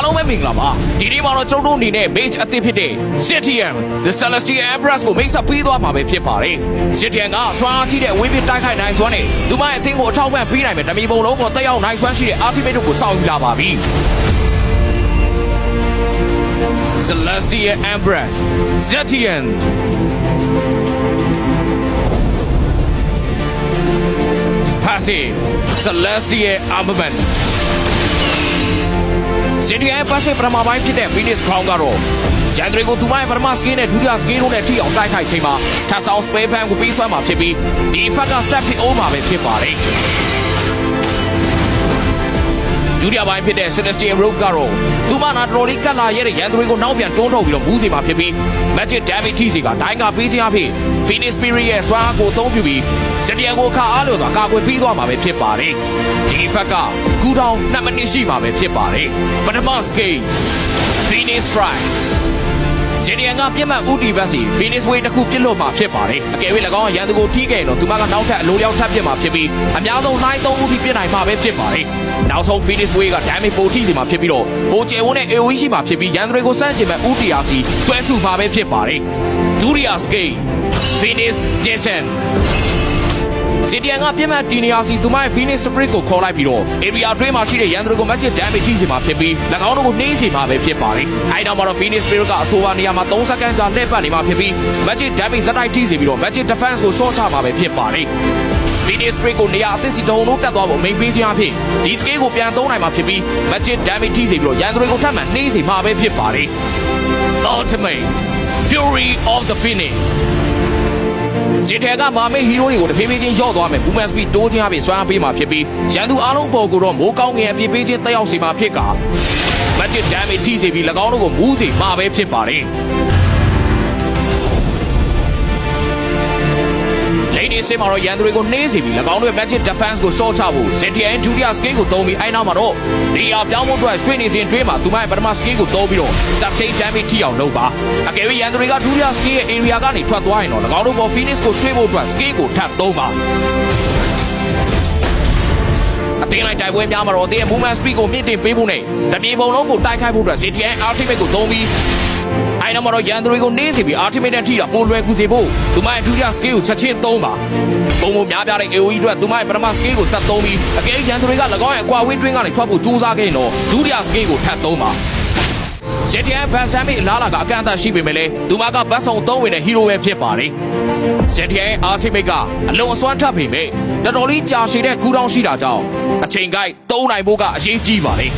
အားလုံးပဲမင်္ဂလာပါဒီနေ့မှာတော့ကျွန်တော်တို့အနေနဲ့ base အသစ်ဖြစ်တဲ့ Zetian the Celestial Empress ကိုမိတ်ဆက်ပေးသွားမှာပဲဖြစ်ပါတယ် Zetian ကစွမ်းအားကြီးတဲ့ဝင်းပစ်တိုက်ခိုက်နိုင်စွမ်းနဲ့သူမရဲ့အသင်းကိုအထောက်ပံ့ပေးနိုင်မယ်တမီပုံလုံးကိုတက်ရောက်နိုင်စွမ်းရှိတဲ့ ultimate ကိုစောင့်ယူလာပါပြီ Celestial Empress Zetian Passive Celestial Armament Zetian Passive ပထမပိုင်းဖြစ်တဲ့ Phoenix Crown ကတော့ရန်သူတွေကိုသူမရဲ့ပထမ skill နဲ့ဒုတိယ skill တို့နဲ့ထိအောင်တိုက်ခိုက်ချိန်မှာထပ်ဆောင် spell fan ကိုပေးဆွဲမှာဖြစ်ပြီးဒီ effect က step ဖြစ် over ပဲဖြစ်ပါတယ်ဒုတိယပိုင်းဖြစ်တဲ့ Celestial Rope ကတော့သူမနာတော်လေးကတ်လာရဲ့ရန်သူတွေကိုနောက်ပြန်တွန်းထုတ်ပြီးတော့မူးစေမှာဖြစ်ပြီး Magic Damage ထိစေကဒိုင်းကပေးခြင်းအဖြစ် Phoenix Spirit ရဲ့စွမ်းအားကိုအသုံးပြုပြီး Zetian ကိုခါအားလျော်စွာကာကွယ်ပေးသွားမှာပဲဖြစ်ပါတယ်ဒီ effect ကကူတောင်း2မိနစ်ရှိမှာပဲဖြစ်ပါတယ်ပထမ skill Phoenix Strike Zetian ကပြတ်မှတ်ဦးတီဘက်စီ Phoenix Wave တစ်ခုပြစ်လို့မှာဖြစ်ပါတယ်အကယ်၍၎င်းရန်သူကိုထိခဲ့ရင်တော့သူမကနောက်ထပ်အလိုလျောက်ထပ်ပြစ်မှာဖြစ်ပြီးအများဆုံးနိုင်3ဦးထိပြစ်နိုင်မှာပဲဖြစ်ပါတယ်နောက်ဆုံး Phoenix Wave က damage ပိုထိစီမှာဖြစ်ပြီးတော့ပိုကျယ်ဝန်းတဲ့ AoE ရှိမှာဖြစ်ပြီးရန်သူတွေကိုစန့်ကျင်မဲ့ဦးတီအားစီဆွဲစုမှာပဲဖြစ်ပါတယ်ဒုတိယ skill Phoenix Descent Zetian ကပြတ်မှတ်တီနီယာစီသူမရဲ့ Phoenix Spirit ကိုခေါ်လိုက်ပြီးတော့ area အတွင်းမှာရှိတဲ့ရန်သူတွေကို magic damage ထိစေမှာဖြစ်ပြီး၎င်းတို့ကိုနှေးစေမှာပဲဖြစ်ပါတယ်အဲဒီနောက်မှာတော့ Phoenix Spirit ကအဆိုပါနေရာမှာ3စက္ကန့်ကြာလှည့်ပတ်နေမှာဖြစ်ပြီး magic damage ဇက်တိုက်ထိစေပြီးတော့ magic defense ကို short ချမှာပဲဖြစ်ပါတယ်Phoenix Spirit ကိုနေရာအသစ်စီတုံးလို့တက်သွားဖို့မိန်ပေးခြင်းအဖြစ်ဒီ skill ကိုပြန်သုံးနိုင်မှာဖြစ်ပြီး magic damage ထိစေပြီးတော့ရန်သူတွေကိုထပ်မံနှေးစေမှာပဲဖြစ်ပါတယ် Ultimate Fury of the Phoenix Zetian ကမာမေဟီရိုတွေကိုတဖြည်းဖြည်းချင်းကြော့သွားမယ် movement speed တိုးခြင်းအပြင်စွမ်းအားပေးမှာဖြစ်ပြီးရန်သူအားလုံးပေါ်ကိုတော့မိုးကောင်းငယ်အပြည့်ပေးခြင်းတက်ရောက်စေမှာဖြစ်ကာ magic damage ထိစေပြီး၎င်းတို့ကိုမူးစေမှာပဲဖြစ်ပါတယ်Lady စင်မှာတော့ရန်သူတွေကိုနှေးစေပြီး၎င်းတို့ရဲ့ magic defense ကို short ချဖို့ Zetian ဒုတိယ skill ကိုသုံးပြီးအဲနောက်မှာတော့နေရာပြောင်းဖို့အတွက်ရွှေ့နေစဉ်တွင်းမှာသူမရဲ့ပထမ skill ကိုသုံးပြီးတော့ subtain damage ထိအောင်လုပ်ပါအကယ်၍ရန်သူတွေကဒုတိယ skill ရဲ့ area ကနေထွက်သွားရင်တော့၎င်းတို့ပေါ် Phoenix ကိုရွှေ့ဖို့အတွက် skill ကိုထပ်သုံးပါအတင်းလိုက်တိုက်ပွဲများမှာတော့တင်းရဲ့ movement speed ကိုမြင့်တင်ပေးဖို့နဲ့တပြေပုံလုံးကိုတိုက်ခိုက်ဖို့အတွက် Zetian ultimate ကိုသုံးပြီးအဲနောက်မှာတော့ရန်သူတွေကိုနှေးစေပြီး ultimate နဲ့ထိတာပိုလွယ်ကူစေဖို့သူမရဲ့ဒုတိယ skill ကိုချက်ချင်းသုံးပါပုံပုံများပြတဲ့ AoE အတွက်သူမရဲ့ပထမ skill ကိုဆက်သုံးပြီးအကယ်၍ရန်သူတွေက၎င်းရဲ့အကွာဝေးတွင်းကနေထွက်ဖို့ကြိုးစားခဲ့ရင်တော့ဒုတိယ skill ကိုထပ်သုံးပါZetian Bass Damage အလားအလာကအကန့်အသတ်ရှိပေမဲ့လည်းသူမကဘတ်ဆောင်သုံးဝင်တဲ့ hero ပဲဖြစ်ပါတယ်Zetian ရဲ့ ultimate ကအလွန်အစွမ်းထပ်ပေမဲ့တော်တော်လေးကြာရှည်တဲ့ကူးတောင်းရှိတာကြောင့်အချိန်ကိုက်သုံးနိုင်ဖို့ကအရေးကြီးပါတယ်